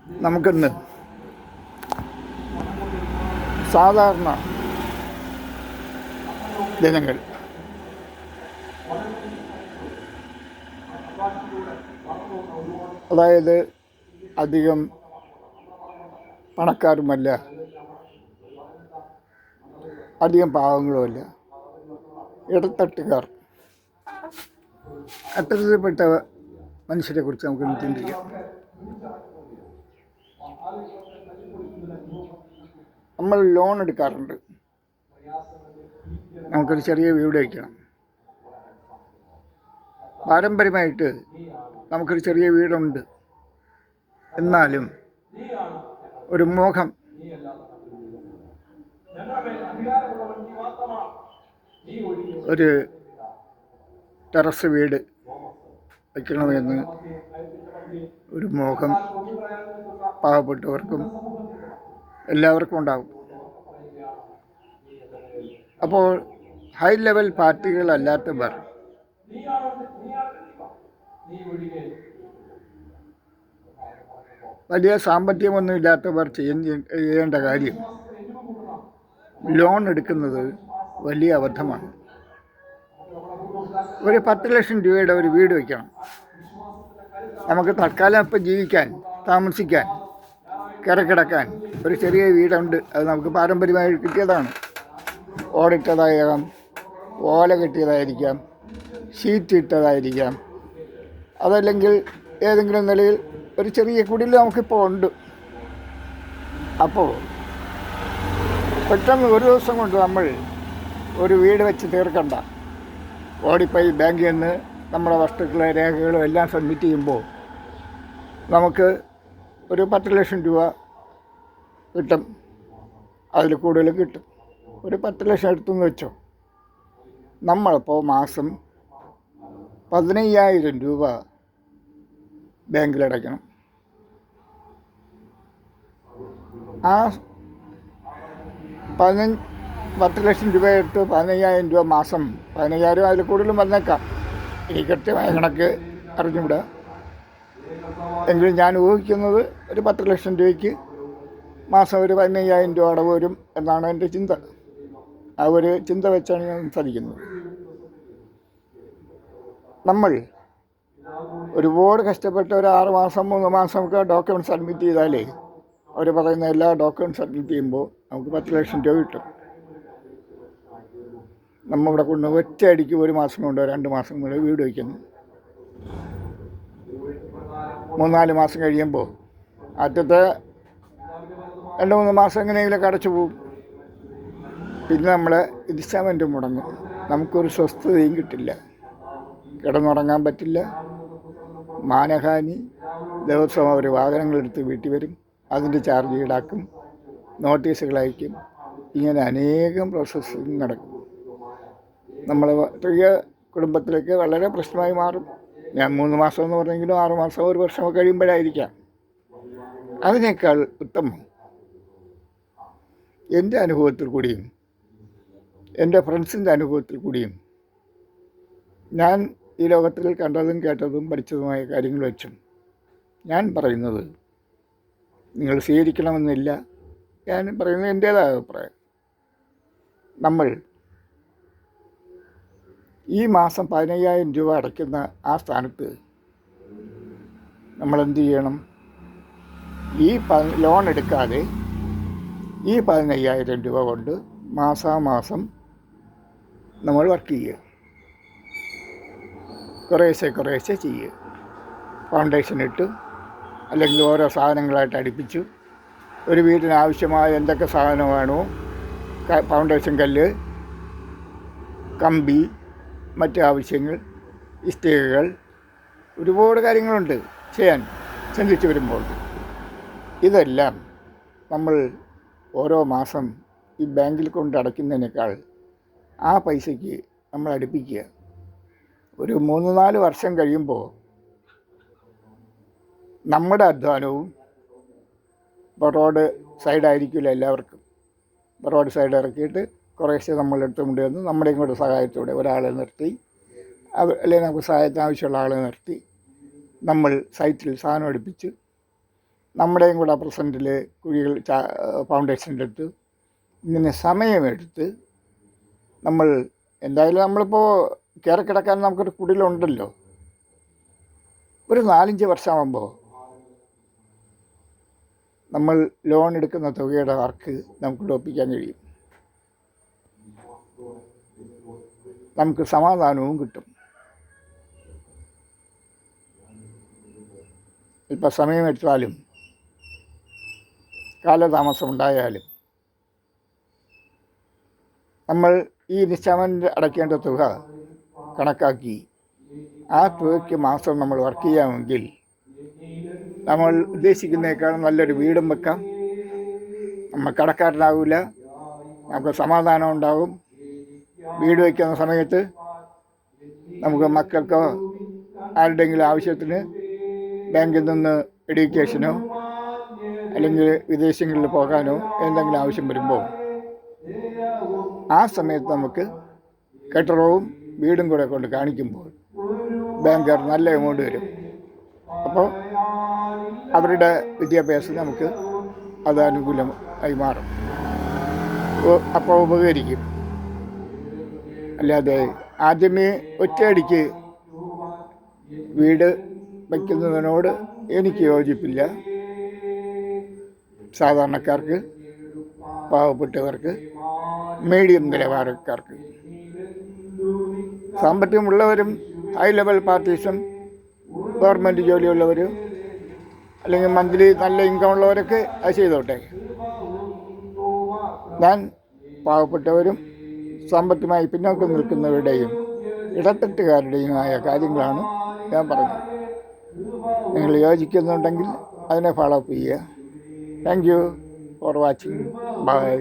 നമുക്കിന്ന് സാധാരണ ജനങ്ങൾ അതായത് അധികം പണക്കാരുമല്ല, അധികം പാവങ്ങളുമല്ല, ഇടത്തട്ടുകാർ, അത്തരത്തിൽപ്പെട്ട മനുഷ്യരെക്കുറിച്ച് നമുക്ക് ചിന്തിക്കാം. നമ്മൾ ലോൺ എടുക്കാറുണ്ട്. നമുക്കൊരു ചെറിയ വീട് വയ്ക്കണം. പാരമ്പര്യമായിട്ട് നമുക്കൊരു ചെറിയ വീടുണ്ട്. എന്നാലും ഒരു മോഹം, ഒരു ടെറസ് വീട് വയ്ക്കണമെന്ന് ഒരു മോഹം പാവപ്പെട്ടവർക്കും എല്ലാവർക്കും ഉണ്ടാകും. അപ്പോൾ ഹൈ ലെവൽ പാർട്ടികളല്ലാത്തവർ വലിയ സാമ്പത്തികമൊന്നും ഇല്ലാത്തവർ ചെയ്യേണ്ട കാര്യം ലോൺ എടുക്കുന്നത് വലിയ അബദ്ധമാണ്. ഒരു 10 ലക്ഷം രൂപയുടെ ഒരു വീട് വയ്ക്കണം. നമുക്ക് തൽക്കാലം ഇപ്പം ജീവിക്കാൻ, താമസിക്കാൻ, കിടക്കാൻ ഒരു ചെറിയ വീടുണ്ട്. അത് നമുക്ക് പാരമ്പര്യമായി കിട്ടിയതാണ്. ഓടിട്ടതായിരിക്കാം, ഓല കെട്ടിയതായിരിക്കാം, ഷീറ്റ് ഇട്ടതായിരിക്കാം, അതല്ലെങ്കിൽ ഏതെങ്കിലും നിലയിൽ ഒരു ചെറിയ കുടിൽ നമുക്കിപ്പോൾ ഉണ്ട്. അപ്പോൾ പെട്ടെന്ന് ഒരു ദിവസം കൊണ്ട് നമ്മൾ ഒരു വീട് വെച്ച് തീർക്കണ്ട. ഓടിപ്പോയി ബാങ്കിൽ നിന്ന് നമ്മുടെ വസ്തുക്കളും രേഖകളും എല്ലാം സബ്മിറ്റ് ചെയ്യുമ്പോൾ നമുക്ക് ഒരു 10 ലക്ഷം രൂപ കിട്ടും. അതിൽ കൂടുതൽ കിട്ടും. ഒരു 10 ലക്ഷം എടുത്തെന്ന് വെച്ചോ. നമ്മളിപ്പോൾ മാസം 15,000 രൂപ ബാങ്കിലടയ്ക്കണം. ആ 10 ലക്ഷം രൂപ എടുത്ത് 15,000 രൂപ മാസം, 15,000 അതിൽ കൂടുതലും വന്നേക്കാം. ഈ കൃത്യമായ കണക്ക് അറിഞ്ഞുകൂടാ. എങ്കിലും ഞാൻ ഊഹിക്കുന്നത് ഒരു 10 ലക്ഷം രൂപയ്ക്ക് മാസം ഒരു 15,000 രൂപ അടവ് വരും എന്നാണ് എൻ്റെ ചിന്ത. ആ ഒരു ചിന്ത വെച്ചാണ് ഞാൻ സംസാരിക്കുന്നത്. നമ്മൾ ഒരുപാട് കഷ്ടപ്പെട്ട് ഒരു 6 മാസം 3 മാസമൊക്കെ ഡോക്യുമെൻറ്റ് സബ്മിറ്റ് ചെയ്താലേ അവർ പറയുന്ന എല്ലാ ഡോക്യുമെൻറ്റ് സബ്മിറ്റ് ചെയ്യുമ്പോൾ നമുക്ക് 10 ലക്ഷം രൂപ കിട്ടും. നമ്മളിവിടെ കൊണ്ട് ഒറ്റയടിക്ക് 1 മാസം കൊണ്ടോ 2 മാസം കൊണ്ടോ വീട് വയ്ക്കുന്നു. 3-4 മാസം കഴിയുമ്പോൾ ആദ്യത്തെ 2-3 മാസം എങ്ങനെയെങ്കിലുമൊക്കെ അടച്ചു പോകും. പിന്നെ നമ്മൾ ഇൻസ്റ്റാൾമെൻറ്റ് മുടങ്ങും. നമുക്കൊരു സ്വസ്ഥതയും കിട്ടില്ല. കിടന്നുറങ്ങാൻ പറ്റില്ല. മാനഹാനി. ദിവസം അവർ വാഹനങ്ങളെടുത്ത് വീട്ടിൽ വരും, അതിൻ്റെ ചാർജ് ഈടാക്കും, നോട്ടീസുകൾ അയക്കും. ഇങ്ങനെ അനേകം പ്രോസസ്സിങ് നടക്കും. നമ്മൾ ചെറിയ കുടുംബത്തിലേക്ക് വളരെ പ്രശ്നമായി മാറും. ഞാൻ 3 മാസം എന്ന് പറഞ്ഞെങ്കിലും 6 മാസം 1 വർഷമൊക്കെ കഴിയുമ്പോഴായിരിക്കാം. അതിനേക്കാൾ ഉത്തമം എൻ്റെ അനുഭവത്തിൽ കൂടിയും എൻ്റെ ഫ്രണ്ട്സിൻ്റെ അനുഭവത്തിൽ കൂടിയും ഞാൻ ഈ ലോകത്തിൽ കണ്ടതും കേട്ടതും പഠിച്ചതുമായ കാര്യങ്ങൾ വെച്ചും ഞാൻ പറയുന്നത് നിങ്ങൾ സ്വീകരിക്കണമെന്നില്ല. ഞാൻ പറയുന്നത് എൻ്റേതായ അഭിപ്രായം. നമ്മൾ ഈ മാസം 15,000 രൂപ അടയ്ക്കുന്ന ആ സ്ഥാനത്ത് നമ്മളെന്ത് ചെയ്യണം? ഈ ലോൺ എടുക്കാതെ ഈ 15,000 രൂപ കൊണ്ട് മാസാമാസം നമ്മൾ വർക്ക് ചെയ്യുക. കുറേശ്ശെ ചെയ്യുക. ഫൗണ്ടേഷൻ ഇട്ട്, അല്ലെങ്കിൽ ഓരോ സാധനങ്ങളായിട്ട് അടുപ്പിച്ചു, ഒരു വീടിന് ആവശ്യമായ എന്തൊക്കെ സാധനം വേണോ, ഫൗണ്ടേഷൻ കല്ല്, കമ്പി, മറ്റ് ആവശ്യങ്ങൾ, ഇഷ്ടികകൾ, ഒരുപാട് കാര്യങ്ങളുണ്ട് ചെയ്യാൻ ചിന്തിച്ച് വരുമ്പോൾ. ഇതെല്ലാം നമ്മൾ ഓരോ മാസം ഈ ബാങ്കിൽ കൊണ്ട് അടയ്ക്കുന്നതിനേക്കാൾ ആ പൈസയ്ക്ക് നമ്മൾ അടുപ്പിക്കുക. ഒരു 3-4 വർഷം കഴിയുമ്പോൾ നമ്മുടെ അധ്വാനവും, ഇപ്പോൾ റോഡ് സൈഡായിരിക്കില്ല എല്ലാവർക്കും, റോഡ് സൈഡ് ഇറക്കിയിട്ട് കുറേശ്ശെ നമ്മളെടുത്ത് കൊണ്ടുവന്ന് നമ്മുടെയും കൂടെ സഹായത്തോടെ ഒരാളെ നിർത്തി, അല്ലെങ്കിൽ നമുക്ക് സഹായത്തിന് ആവശ്യമുള്ള ആളെ നിർത്തി നമ്മൾ സൈറ്റിൽ സാധനം അടുപ്പിച്ച് നമ്മുടെയും കൂടെ പ്രസൻറ്റിൽ കുഴികൾ ഫൗണ്ടേഷൻ്റെ അടുത്ത് ഇങ്ങനെ സമയമെടുത്ത് നമ്മൾ എന്തായാലും നമ്മളിപ്പോൾ കയറി കിടക്കാൻ നമുക്കൊരു കുടിലുണ്ടല്ലോ. ഒരു 4-5 വർഷമാകുമ്പോൾ നമ്മൾ ലോൺ എടുക്കുന്ന തുകയുടെ വർക്ക് നമുക്ക് ഒപ്പിക്കാൻ കഴിയും. നമുക്ക് സമാധാനവും കിട്ടും. ഇപ്പം സമയമെടുത്താലും കാലതാമസം ഉണ്ടായാലും നമ്മൾ ഈ ഇൻസ്റ്റാൾമെൻറ്റ് അടയ്ക്കേണ്ട തുക കണക്കാക്കി ആ തുകയ്ക്ക് മാസം നമ്മൾ വർക്ക് ചെയ്യാമെങ്കിൽ നമ്മൾ ഉദ്ദേശിക്കുന്നതിനേക്കാൾ നല്ലൊരു വീടും വെക്കാം. നമ്മൾ കടക്കാരനാവില്ല, നമുക്ക് സമാധാനം ഉണ്ടാകും. വീട് വയ്ക്കുന്ന സമയത്ത് നമുക്ക് മക്കൾക്കോ ആരുടെയെങ്കിലും ആവശ്യത്തിന് ബാങ്കിൽ നിന്ന് എഡ്യൂക്കേഷനോ അല്ലെങ്കിൽ വിദേശങ്ങളിൽ പോകാനോ എന്തെങ്കിലും ആവശ്യം വരുമ്പോൾ ആ സമയത്ത് നമുക്ക് കെട്ടിടവും വീടും കൂടെ കൊണ്ട് കാണിക്കുമ്പോൾ ബാങ്കർ നല്ല എമൗണ്ട് വരും. അപ്പോൾ അവരുടെ വിദ്യാഭ്യാസം നമുക്ക് അത് അനുകൂലമായി മാറും. അപ്പോൾ ഉപകരിക്കും. അല്ലാതെ ആദ്യമേ ഒറ്റയടിക്ക് വീട് വയ്ക്കുന്നതിനോട് എനിക്ക് യോജിപ്പില്ല. സാധാരണക്കാർക്ക്, പാവപ്പെട്ടവർക്ക്, മീഡിയം നിലവാരക്കാർക്ക്, സാമ്പത്തികമുള്ളവരും ഹൈ ലെവൽ പാർട്ടീസും ഗവൺമെൻറ് ജോലിയുള്ളവരും അല്ലെങ്കിൽ മന്ത്ലി നല്ല ഇൻകം ഉള്ളവരൊക്കെ അത് ചെയ്തോട്ടെ. ഞാൻ പാവപ്പെട്ടവരും സാമ്പത്തികമായി പിന്നോക്കം നിൽക്കുന്നവരുടെയും ഇടത്തട്ടുകാരുടെയുമായ കാര്യങ്ങളാണ് ഞാൻ പറഞ്ഞത്. നിങ്ങൾ യോജിക്കുന്നുണ്ടെങ്കിൽ അതിനെ ഫോളോ അപ്പ് ചെയ്യുക. Thank you for watching. By.